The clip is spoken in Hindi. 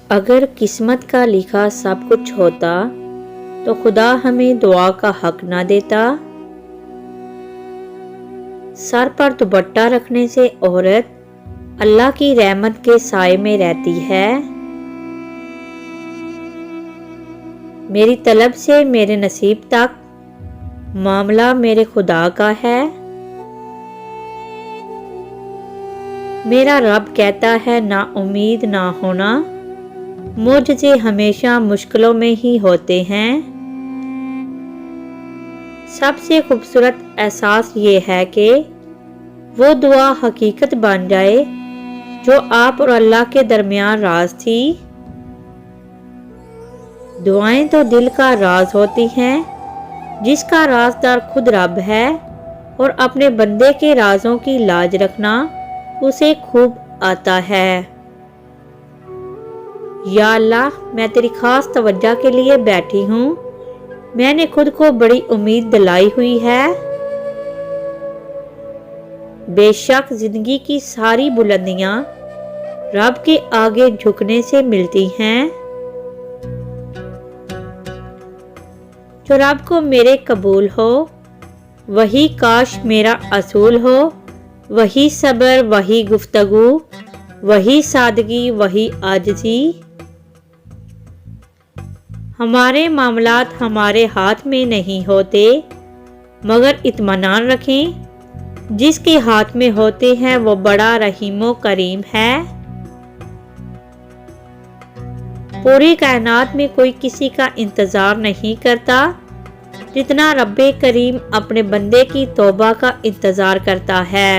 अगर किस्मत का लिखा सब कुछ होता तो खुदा हमें दुआ का हक ना देता। सर पर दुपट्टा रखने से औरत अल्लाह की रहमत के साए में रहती है। मेरी तलब से मेरे नसीब तक मामला मेरे खुदा का है। मेरा रब कहता है ना उम्मीद ना होना मुझसे हमेशा मुश्किलों में ही होते हैं। सबसे खूबसूरत एहसास ये है कि वो दुआ हकीकत बन जाए जो आप और अल्लाह के दरमियान राज थी। दुआएं तो दिल का राज होती हैं जिसका राजदार खुद रब है, और अपने बंदे के राजों की लाज रखना उसे खूब आता है। या अल्लाह, मैं तेरी खास तवज्जो के लिए बैठी हूँ। मैंने खुद को बड़ी उम्मीद दिलाई हुई है। बेशक जिंदगी की सारी बुलंदियां रब के आगे झुकने से मिलती हैं। जो रब को मेरे कबूल हो वही काश मेरा असूल हो। वही सब्र, वही गुफ्तगू, वही सादगी, वही आजिज़ी। हमारे मामलात हमारे हाथ में नहीं होते, मगर इत्मीनान रखें जिसके हाथ में होते हैं वो बड़ा रहीमो करीम है। पूरी कायनात में कोई किसी का इंतज़ार नहीं करता जितना रब्बे करीम अपने बंदे की तौबा का इंतज़ार करता है।